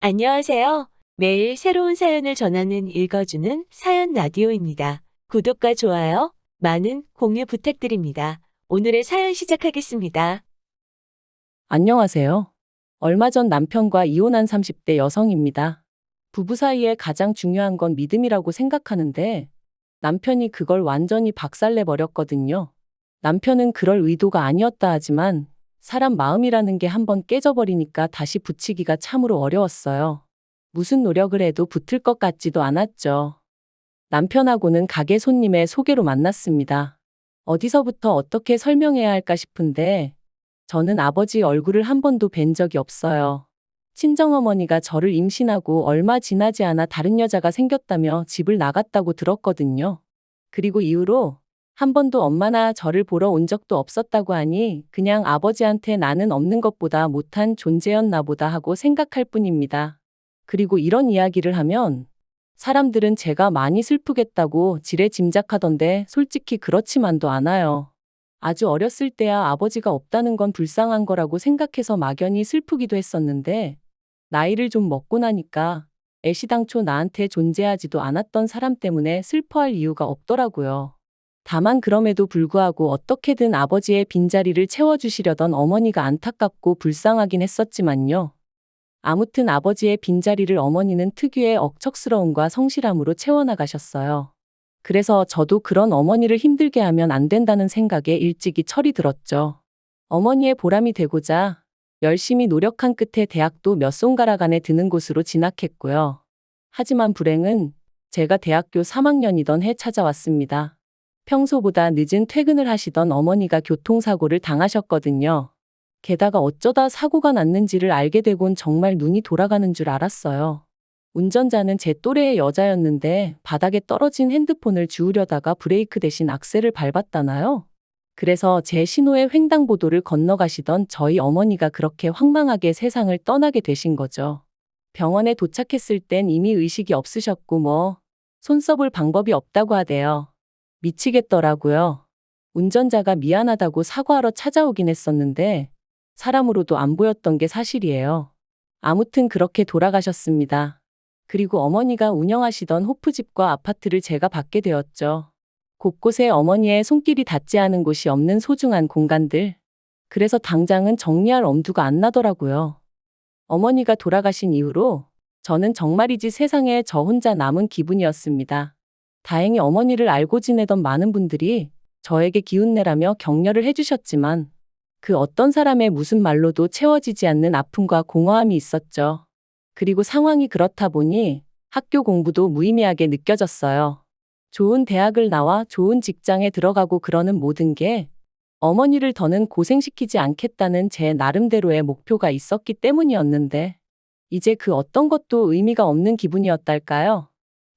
안녕하세요. 매일 새로운 사연을 전하는 읽어주는 사연 라디오입니다. 구독과 좋아요, 많은 공유 부탁드립니다. 오늘의 사연 시작하겠습니다. 안녕하세요. 얼마 전 남편과 이혼한 30대 여성입니다. 부부 사이에 가장 중요한 건 믿음이라고 생각하는데 남편이 그걸 완전히 박살내 버렸거든요. 남편은 그럴 의도가 아니었다 하지만 사람 마음이라는 게 한번 깨져버리니까 다시 붙이기가 참으로 어려웠어요. 무슨 노력을 해도 붙을 것 같지도 않았죠. 남편하고는 가게 손님의 소개로 만났습니다. 어디서부터 어떻게 설명해야 할까 싶은데 저는 아버지 얼굴을 한 번도 뵌 적이 없어요. 친정어머니가 저를 임신하고 얼마 지나지 않아 다른 여자가 생겼다며 집을 나갔다고 들었거든요. 그리고 이후로 한 번도 엄마나 저를 보러 온 적도 없었다고 하니 그냥 아버지한테 나는 없는 것보다 못한 존재였나 보다 하고 생각할 뿐입니다. 그리고 이런 이야기를 하면 사람들은 제가 많이 슬프겠다고 지레 짐작하던데 솔직히 그렇지만도 않아요. 아주 어렸을 때야 아버지가 없다는 건 불쌍한 거라고 생각해서 막연히 슬프기도 했었는데 나이를 좀 먹고 나니까 애시당초 나한테 존재하지도 않았던 사람 때문에 슬퍼할 이유가 없더라고요. 다만 그럼에도 불구하고 어떻게든 아버지의 빈자리를 채워주시려던 어머니가 안타깝고 불쌍하긴 했었지만요. 아무튼 아버지의 빈자리를 어머니는 특유의 억척스러움과 성실함으로 채워나가셨어요. 그래서 저도 그런 어머니를 힘들게 하면 안 된다는 생각에 일찍이 철이 들었죠. 어머니의 보람이 되고자 열심히 노력한 끝에 대학도 몇 손가락 안에 드는 곳으로 진학했고요. 하지만 불행은 제가 대학교 3학년이던 해 찾아왔습니다. 평소보다 늦은 퇴근을 하시던 어머니가 교통사고를 당하셨거든요. 게다가 어쩌다 사고가 났는지를 알게 되곤 정말 눈이 돌아가는 줄 알았어요. 운전자는 제 또래의 여자였는데 바닥에 떨어진 핸드폰을 주우려다가 브레이크 대신 악셀을 밟았다나요? 그래서 제 신호의 횡단보도를 건너가시던 저희 어머니가 그렇게 황망하게 세상을 떠나게 되신 거죠. 병원에 도착했을 땐 이미 의식이 없으셨고 손 써볼 방법이 없다고 하대요. 미치겠더라고요. 운전자가 미안하다고 사과하러 찾아오긴 했었는데 사람으로도 안 보였던 게 사실이에요. 아무튼 그렇게 돌아가셨습니다. 그리고 어머니가 운영하시던 호프집과 아파트를 제가 받게 되었죠. 곳곳에 어머니의 손길이 닿지 않은 곳이 없는 소중한 공간들. 그래서 당장은 정리할 엄두가 안 나더라고요. 어머니가 돌아가신 이후로 저는 정말이지 세상에 저 혼자 남은 기분이었습니다. 다행히 어머니를 알고 지내던 많은 분들이 저에게 기운내라며 격려를 해주셨지만 그 어떤 사람의 무슨 말로도 채워지지 않는 아픔과 공허함이 있었죠. 그리고 상황이 그렇다 보니 학교 공부도 무의미하게 느껴졌어요. 좋은 대학을 나와 좋은 직장에 들어가고 그러는 모든 게 어머니를 더는 고생시키지 않겠다는 제 나름대로의 목표가 있었기 때문이었는데 이제 그 어떤 것도 의미가 없는 기분이었달까요?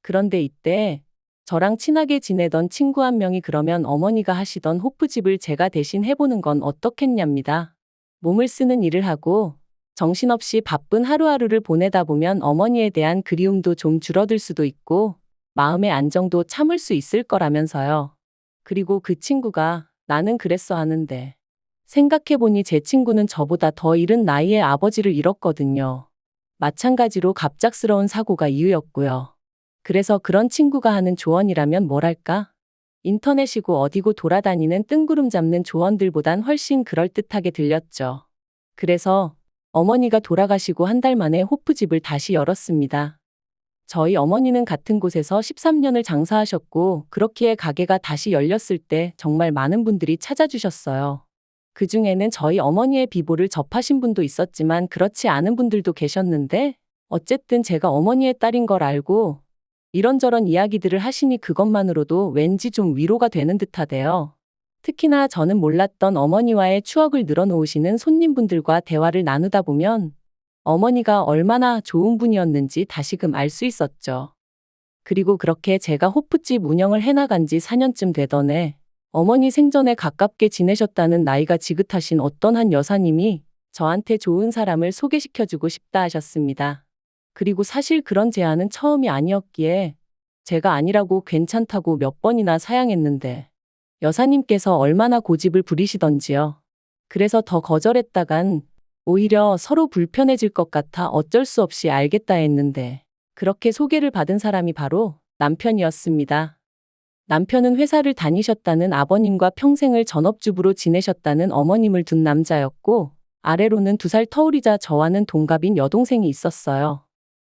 그런데 이때 저랑 친하게 지내던 친구 한 명이 그러면 어머니가 하시던 호프집을 제가 대신 해보는 건 어떻겠냐입니다. 몸을 쓰는 일을 하고 정신없이 바쁜 하루하루를 보내다 보면 어머니에 대한 그리움도 좀 줄어들 수도 있고 마음의 안정도 참을 수 있을 거라면서요. 그리고 그 친구가 나는 그랬어 하는데 생각해보니 제 친구는 저보다 더 이른 나이에 아버지를 잃었거든요. 마찬가지로 갑작스러운 사고가 이유였고요. 그래서 그런 친구가 하는 조언이라면 뭐랄까? 인터넷이고 어디고 돌아다니는 뜬구름 잡는 조언들보단 훨씬 그럴듯하게 들렸죠. 그래서 어머니가 돌아가시고 한 달 만에 호프집을 다시 열었습니다. 저희 어머니는 같은 곳에서 13년을 장사하셨고 그렇기에 가게가 다시 열렸을 때 정말 많은 분들이 찾아주셨어요. 그중에는 저희 어머니의 비보를 접하신 분도 있었지만 그렇지 않은 분들도 계셨는데 어쨌든 제가 어머니의 딸인 걸 알고 이런저런 이야기들을 하시니 그것만으로도 왠지 좀 위로가 되는 듯하대요. 특히나 저는 몰랐던 어머니와의 추억을 늘어놓으시는 손님분들과 대화를 나누다 보면 어머니가 얼마나 좋은 분이었는지 다시금 알 수 있었죠. 그리고 그렇게 제가 호프집 운영을 해나간 지 4년쯤 되던 해 어머니 생전에 가깝게 지내셨다는 나이가 지긋하신 어떤 한 여사님이 저한테 좋은 사람을 소개시켜주고 싶다 하셨습니다. 그리고 사실 그런 제안은 처음이 아니었기에 제가 아니라고 괜찮다고 몇 번이나 사양했는데 여사님께서 얼마나 고집을 부리시던지요. 그래서 더 거절했다간 오히려 서로 불편해질 것 같아 어쩔 수 없이 알겠다 했는데 그렇게 소개를 받은 사람이 바로 남편이었습니다. 남편은 회사를 다니셨다는 아버님과 평생을 전업주부로 지내셨다는 어머님을 둔 남자였고 아래로는 2살 터울이자 저와는 동갑인 여동생이 있었어요.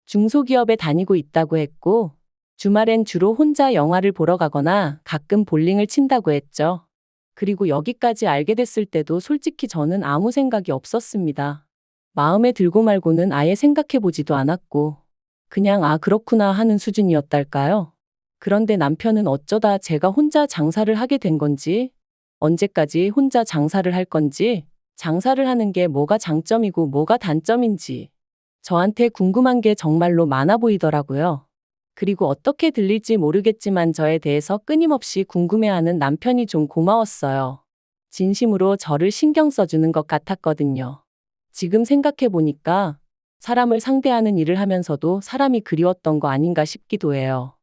중소기업에 다니고 있다고 했고 주말엔 주로 혼자 영화를 보러 가거나 가끔 볼링을 친다고 했죠. 그리고 여기까지 알게 됐을 때도 솔직히 저는 아무 생각이 없었습니다. 마음에 들고 말고는 아예 생각해보지도 않았고 그냥 아 그렇구나 하는 수준이었달까요? 그런데 남편은 어쩌다 제가 혼자 장사를 하게 된 건지 언제까지 혼자 장사를 할 건지 장사를 하는 게 뭐가 장점이고 뭐가 단점인지 저한테 궁금한 게 정말로 많아 보이더라고요. 그리고 어떻게 들릴지 모르겠지만 저에 대해서 끊임없이 궁금해하는 남편이 좀 고마웠어요. 진심으로 저를 신경 써주는 것 같았거든요. 지금 생각해보니까 사람을 상대하는 일을 하면서도 사람이 그리웠던 거 아닌가 싶기도 해요.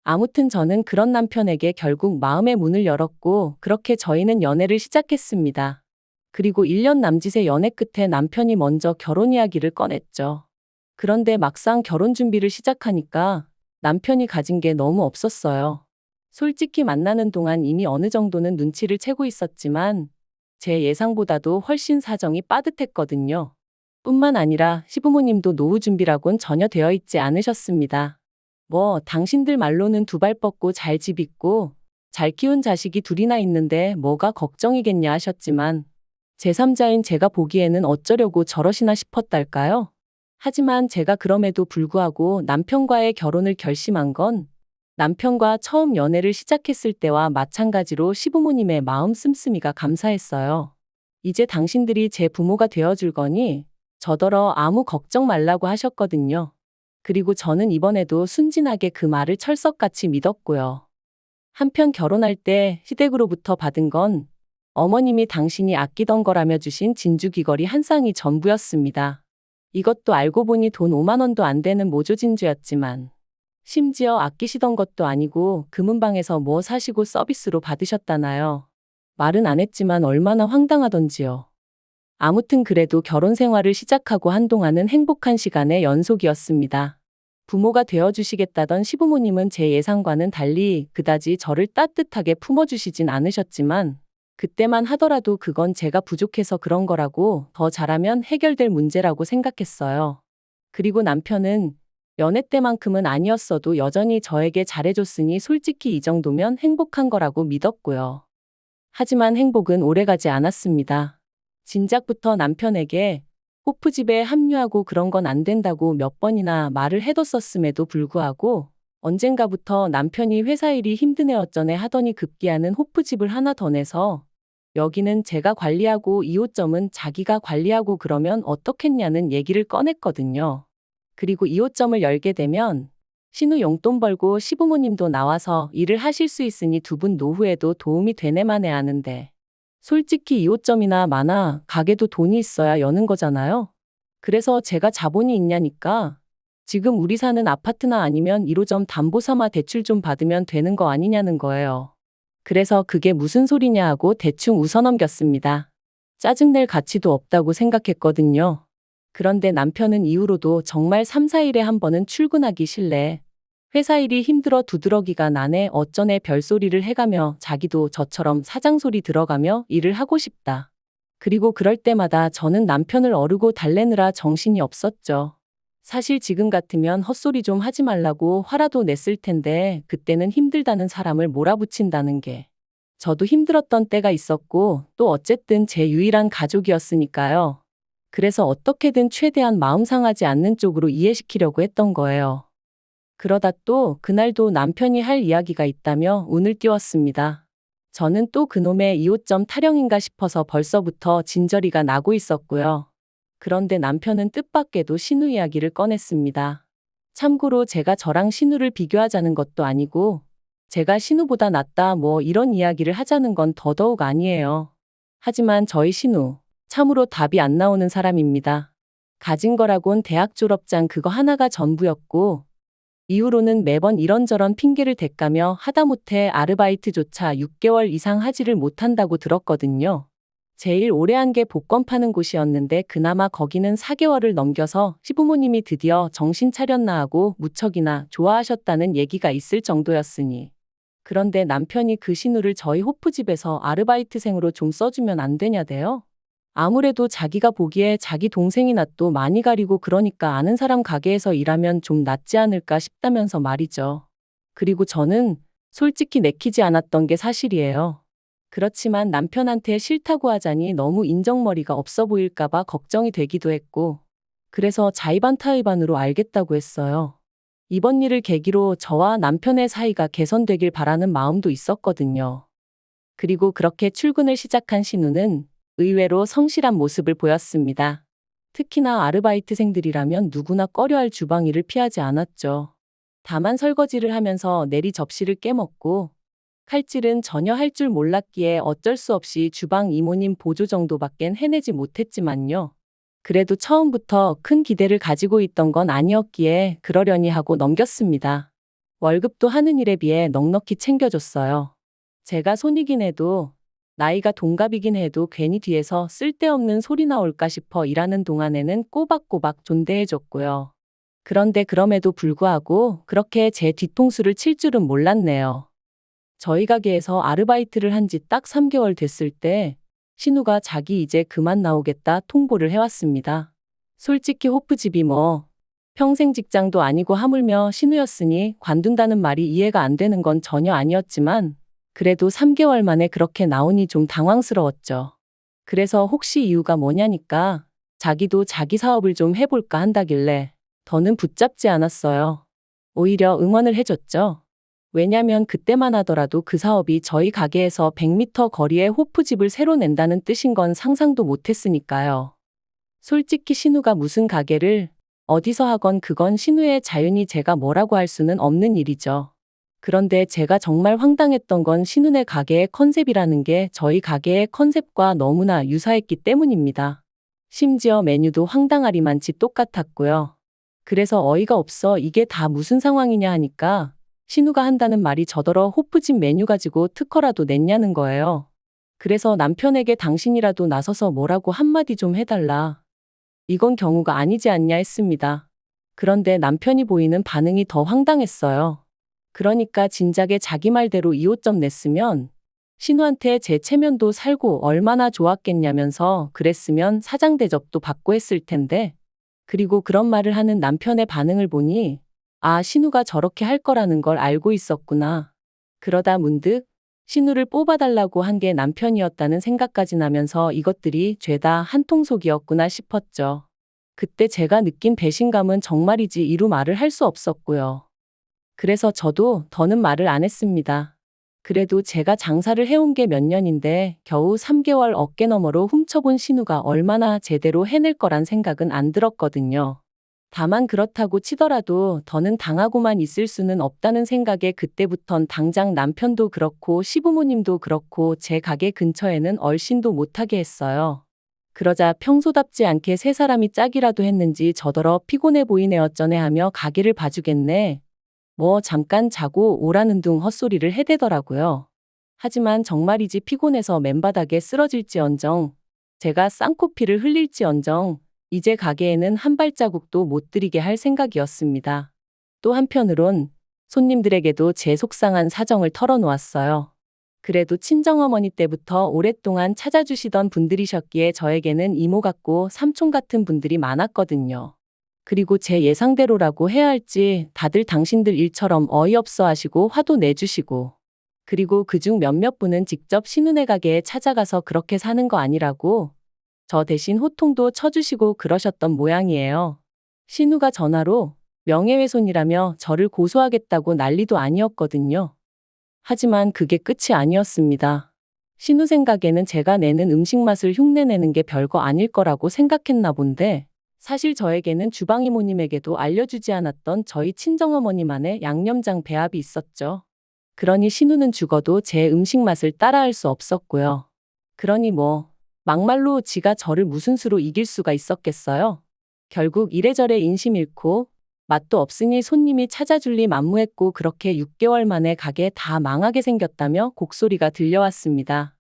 아무튼 저는 그런 남편에게 결국 마음의 문을 열었고 그렇게 저희는 연애를 시작했습니다. 그리고 1년 남짓의 연애 끝에 남편이 먼저 결혼 이야기를 꺼냈죠. 그런데 막상 결혼 준비를 시작하니까 남편이 가진 게 너무 없었어요. 솔직히 만나는 동안 이미 어느 정도는 눈치를 채고 있었지만 제 예상보다도 훨씬 사정이 빠듯했거든요. 뿐만 아니라 시부모님도 노후 준비라곤 전혀 되어 있지 않으셨습니다. 뭐 당신들 말로는 2발 뻗고 잘 집 있고 잘 키운 자식이 2이나 있는데 뭐가 걱정이겠냐 하셨지만 제3자인 제가 보기에는 어쩌려고 저러시나 싶었달까요? 하지만 제가 그럼에도 불구하고 남편과의 결혼을 결심한 건 남편과 처음 연애를 시작했을 때와 마찬가지로 시부모님의 마음 씀씀이가 감사했어요. 이제 당신들이 제 부모가 되어줄 거니 저더러 아무 걱정 말라고 하셨거든요. 그리고 저는 이번에도 순진하게 그 말을 철석같이 믿었고요. 한편 결혼할 때 시댁으로부터 받은 건 어머님이 당신이 아끼던 거라며 주신 진주 귀걸이 한 쌍이 전부였습니다. 이것도 알고 보니 돈 5만 원도 안 되는 모조 진주였지만 심지어 아끼시던 것도 아니고 금은방에서 뭐 사시고 서비스로 받으셨다나요. 말은 안 했지만 얼마나 황당하던지요. 아무튼 그래도 결혼 생활을 시작하고 한동안은 행복한 시간의 연속이었습니다. 부모가 되어주시겠다던 시부모님은 제 예상과는 달리 그다지 저를 따뜻하게 품어주시진 않으셨지만 그때만 하더라도 그건 제가 부족해서 그런 거라고 더 잘하면 해결될 문제라고 생각했어요. 그리고 남편은 연애 때만큼은 아니었어도 여전히 저에게 잘해줬으니 솔직히 이 정도면 행복한 거라고 믿었고요. 하지만 행복은 오래가지 않았습니다. 진작부터 남편에게 호프집에 합류하고 그런 건 안 된다고 몇 번이나 말을 해뒀었음에도 불구하고 언젠가부터 남편이 회사 일이 힘드네 어쩌네 하더니 급기야는 호프집을 하나 더 내서 여기는 제가 관리하고 2호점은 자기가 관리하고 그러면 어떻겠냐는 얘기를 꺼냈거든요. 그리고 2호점을 열게 되면 신우 용돈 벌고 시부모님도 나와서 일을 하실 수 있으니 2분 노후에도 도움이 되네만 해 하는데 솔직히 2호점이나 마나 가게도 돈이 있어야 여는 거잖아요. 그래서 제가 자본이 있냐니까 지금 우리 사는 아파트나 아니면 1호점 담보 삼아 대출 좀 받으면 되는 거 아니냐는 거예요. 그래서 그게 무슨 소리냐 하고 대충 웃어넘겼습니다. 짜증낼 가치도 없다고 생각했거든요. 그런데 남편은 이후로도 정말 3, 4일에 한 번은 출근하기 싫래. 회사 일이 힘들어 두드러기가 나네 어쩌네 별소리를 해가며 자기도 저처럼 사장소리 들어가며 일을 하고 싶다. 그리고 그럴 때마다 저는 남편을 어르고 달래느라 정신이 없었죠. 사실 지금 같으면 헛소리 좀 하지 말라고 화라도 냈을 텐데 그때는 힘들다는 사람을 몰아붙인다는 게 저도 힘들었던 때가 있었고 또 어쨌든 제 유일한 가족이었으니까요. 그래서 어떻게든 최대한 마음 상하지 않는 쪽으로 이해시키려고 했던 거예요. 그러다 또 그날도 남편이 할 이야기가 있다며 운을 띄웠습니다. 저는 또 그놈의 2호점 타령인가 싶어서 벌써부터 진저리가 나고 있었고요. 그런데 남편은 뜻밖에도 신우 이야기를 꺼냈습니다. 참고로 제가 저랑 신우를 비교하자는 것도 아니고 제가 신우보다 낫다 뭐 이런 이야기를 하자는 건 더더욱 아니에요. 하지만 저희 신우 참으로 답이 안 나오는 사람입니다. 가진 거라곤 대학 졸업장 그거 하나가 전부였고 이후로는 매번 이런저런 핑계를 대까며 하다못해 아르바이트조차 6개월 이상 하지를 못한다고 들었거든요. 제일 오래 한 게 복권 파는 곳이었는데 그나마 거기는 4개월을 넘겨서 시부모님이 드디어 정신 차렸나 하고 무척이나 좋아하셨다는 얘기가 있을 정도였으니. 그런데 남편이 그 신우를 저희 호프집에서 아르바이트생으로 좀 써주면 안 되냐대요? 아무래도 자기가 보기에 자기 동생이 낯도 많이 가리고 그러니까 아는 사람 가게에서 일하면 좀 낫지 않을까 싶다면서 말이죠. 그리고 저는 솔직히 내키지 않았던 게 사실이에요. 그렇지만 남편한테 싫다고 하자니 너무 인정머리가 없어 보일까봐 걱정이 되기도 했고, 그래서 자의반타의반으로 알겠다고 했어요. 이번 일을 계기로 저와 남편의 사이가 개선되길 바라는 마음도 있었거든요. 그리고 그렇게 출근을 시작한 신우는 의외로 성실한 모습을 보였습니다. 특히나 아르바이트생들이라면 누구나 꺼려할 주방 일을 피하지 않았죠. 다만 설거지를 하면서 내리 접시를 깨먹고 칼질은 전혀 할 줄 몰랐기에 어쩔 수 없이 주방 이모님 보조 정도밖엔 해내지 못했지만요. 그래도 처음부터 큰 기대를 가지고 있던 건 아니었기에 그러려니 하고 넘겼습니다. 월급도 하는 일에 비해 넉넉히 챙겨줬어요. 제가 손이긴 해도 나이가 동갑이긴 해도 괜히 뒤에서 쓸데없는 소리 나올까 싶어 일하는 동안에는 꼬박꼬박 존대해줬고요. 그런데 그럼에도 불구하고 그렇게 제 뒤통수를 칠 줄은 몰랐네요. 저희 가게에서 아르바이트를 한 지 딱 3개월 됐을 때 신우가 자기 이제 그만 나오겠다 통보를 해왔습니다. 솔직히 호프집이 뭐 평생 직장도 아니고 하물며 신우였으니 관둔다는 말이 이해가 안 되는 건 전혀 아니었지만 그래도 3개월 만에 그렇게 나오니 좀 당황스러웠죠. 그래서 혹시 이유가 뭐냐니까 자기도 자기 사업을 좀 해볼까 한다길래 더는 붙잡지 않았어요. 오히려 응원을 해줬죠. 왜냐면 그때만 하더라도 그 사업이 저희 가게에서 100m 거리에 호프집을 새로 낸다는 뜻인 건 상상도 못했으니까요. 솔직히 신우가 무슨 가게를 어디서 하건 그건 신우의 자유니 제가 뭐라고 할 수는 없는 일이죠. 그런데 제가 정말 황당했던 건 신우네 가게의 컨셉이라는 게 저희 가게의 컨셉과 너무나 유사했기 때문입니다. 심지어 메뉴도 황당하리만치 똑같았고요. 그래서 어이가 없어 이게 다 무슨 상황이냐 하니까 신우가 한다는 말이 저더러 호프집 메뉴 가지고 특허라도 냈냐는 거예요. 그래서 남편에게 당신이라도 나서서 뭐라고 한마디 좀 해달라. 이건 경우가 아니지 않냐 했습니다. 그런데 남편이 보이는 반응이 더 황당했어요. 그러니까 진작에 자기 말대로 2호점 냈으면 신우한테 제 체면도 살고 얼마나 좋았겠냐면서 그랬으면 사장 대접도 받고 했을 텐데. 그리고 그런 말을 하는 남편의 반응을 보니 아, 신우가 저렇게 할 거라는 걸 알고 있었구나. 그러다 문득 신우를 뽑아달라고 한 게 남편이었다는 생각까지 나면서 이것들이 죄다 한통속이었구나 싶었죠. 그때 제가 느낀 배신감은 정말이지 이루 말을 할 수 없었고요. 그래서 저도 더는 말을 안 했습니다. 그래도 제가 장사를 해온 게 몇 년인데 겨우 3개월 어깨너머로 훔쳐본 신우가 얼마나 제대로 해낼 거란 생각은 안 들었거든요. 다만 그렇다고 치더라도 더는 당하고만 있을 수는 없다는 생각에 그때부턴 당장 남편도 그렇고 시부모님도 그렇고 제 가게 근처에는 얼씬도 못하게 했어요. 그러자 평소답지 않게 세 사람이 짝이라도 했는지 저더러 피곤해 보이네 어쩌네 하며 가게를 봐주겠네. 뭐 잠깐 자고 오라는 둥 헛소리를 해대더라고요. 하지만 정말이지 피곤해서 맨바닥에 쓰러질지언정, 제가 쌍코피를 흘릴지언정 이제 가게에는 한 발자국도 못 들이게 할 생각이었습니다. 또 한편으론 손님들에게도 제 속상한 사정을 털어놓았어요. 그래도 친정어머니 때부터 오랫동안 찾아주시던 분들이셨기에 저에게는 이모 같고 삼촌 같은 분들이 많았거든요. 그리고 제 예상대로라고 해야 할지 다들 당신들 일처럼 어이없어 하시고 화도 내주시고, 그리고 그중 몇몇 분은 직접 신우네 가게에 찾아가서 그렇게 사는 거 아니라고 저 대신 호통도 쳐주시고 그러셨던 모양이에요. 신우가 전화로 명예훼손이라며 저를 고소하겠다고 난리도 아니었거든요. 하지만 그게 끝이 아니었습니다. 신우 생각에는 제가 내는 음식 맛을 흉내내는 게 별거 아닐 거라고 생각했나 본데 사실 저에게는 주방 이모님에게도 알려주지 않았던 저희 친정어머니만의 양념장 배합이 있었죠. 그러니 신우는 죽어도 제 음식 맛을 따라할 수 없었고요. 그러니 뭐 막말로 지가 저를 무슨 수로 이길 수가 있었겠어요. 결국 이래저래 인심 잃고 맛도 없으니 손님이 찾아줄 리 만무했고 그렇게 6개월 만에 가게 다 망하게 생겼다며 곡소리가 들려왔습니다.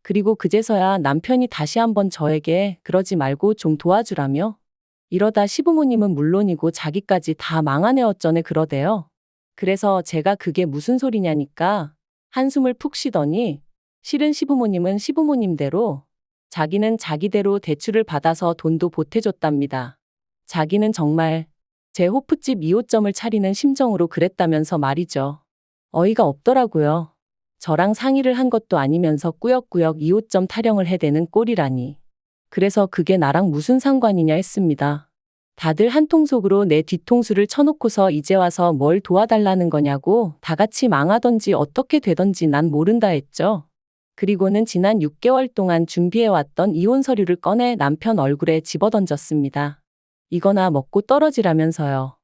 그리고 그제서야 남편이 다시 한번 저에게 그러지 말고 좀 도와주라며 이러다 시부모님은 물론이고 자기까지 다 망하네 어쩌네 그러대요. 그래서 제가 그게 무슨 소리냐니까 한숨을 푹 쉬더니 실은 시부모님은 시부모님대로 자기는 자기대로 대출을 받아서 돈도 보태줬답니다. 자기는 정말 제 호프집 2호점을 차리는 심정으로 그랬다면서 말이죠. 어이가 없더라고요. 저랑 상의를 한 것도 아니면서 꾸역꾸역 2호점 타령을 해대는 꼴이라니. 그래서 그게 나랑 무슨 상관이냐 했습니다. 다들 한통속으로 내 뒤통수를 쳐놓고서 이제 와서 뭘 도와달라는 거냐고 다 같이 망하던지 어떻게 되던지 난 모른다 했죠. 그리고는 지난 6개월 동안 준비해왔던 이혼 서류를 꺼내 남편 얼굴에 집어던졌습니다. 이거나 먹고 떨어지라면서요.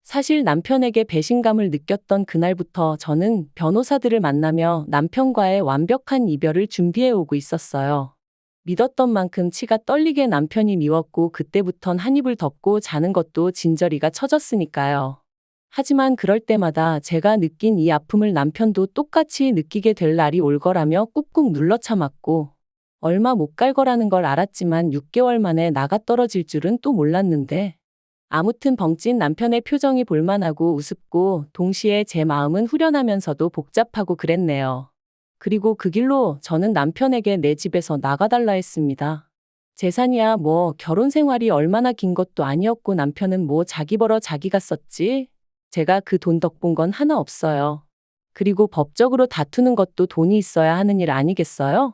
사실 남편에게 배신감을 느꼈던 그날부터 저는 변호사들을 만나며 남편과의 완벽한 이별을 준비해오고 있었어요. 믿었던 만큼 치가 떨리게 남편이 미웠고 그때부턴 한 입을 덮고 자는 것도 진저리가 쳐졌으니까요. 하지만 그럴 때마다 제가 느낀 이 아픔을 남편도 똑같이 느끼게 될 날이 올 거라며 꾹꾹 눌러 참았고 얼마 못 갈 거라는 걸 알았지만 6개월 만에 나가 떨어질 줄은 또 몰랐는데 아무튼 벙찐 남편의 표정이 볼만하고 우습고 동시에 제 마음은 후련하면서도 복잡하고 그랬네요. 그리고 그 길로 저는 남편에게 내 집에서 나가달라 했습니다. 재산이야 뭐 결혼 생활이 얼마나 긴 것도 아니었고 남편은 뭐 자기 벌어 자기가 썼지. 제가 그 돈 덕본 건 하나 없어요. 그리고 법적으로 다투는 것도 돈이 있어야 하는 일 아니겠어요?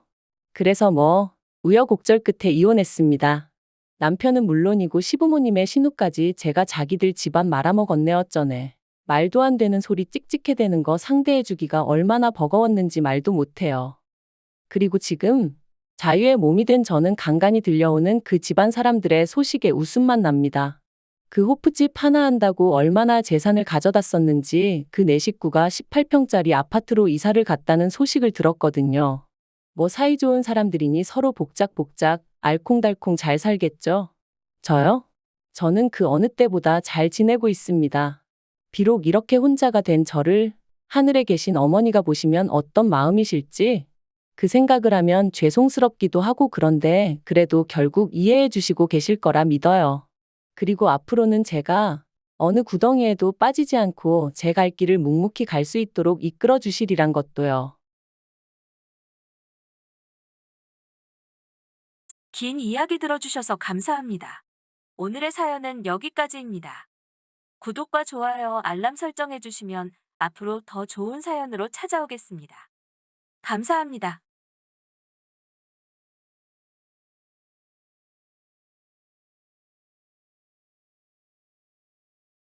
그래서 뭐 우여곡절 끝에 이혼했습니다. 남편은 물론이고 시부모님의 신우까지 제가 자기들 집안 말아먹었네 어쩌네. 말도 안 되는 소리 찍찍해대는 거 상대해주기가 얼마나 버거웠는지 말도 못해요. 그리고 지금 자유의 몸이 된 저는 간간히 들려오는 그 집안 사람들의 소식에 웃음만 납니다. 그 호프집 하나 한다고 얼마나 재산을 가져다 썼는지 그 네 식구가 18평짜리 아파트로 이사를 갔다는 소식을 들었거든요. 뭐 사이좋은 사람들이니 서로 복작복작 알콩달콩 잘 살겠죠? 저요? 저는 그 어느 때보다 잘 지내고 있습니다. 비록 이렇게 혼자가 된 저를 하늘에 계신 어머니가 보시면 어떤 마음이실지 그 생각을 하면 죄송스럽기도 하고 그런데 그래도 결국 이해해 주시고 계실 거라 믿어요. 그리고 앞으로는 제가 어느 구덩이에도 빠지지 않고 제 갈 길을 묵묵히 갈 수 있도록 이끌어 주시리란 것도요. 긴 이야기 들어주셔서 감사합니다. 오늘의 사연은 여기까지입니다. 구독과 좋아요, 알람 설정해주시면 앞으로 더 좋은 사연으로 찾아오겠습니다. 감사합니다.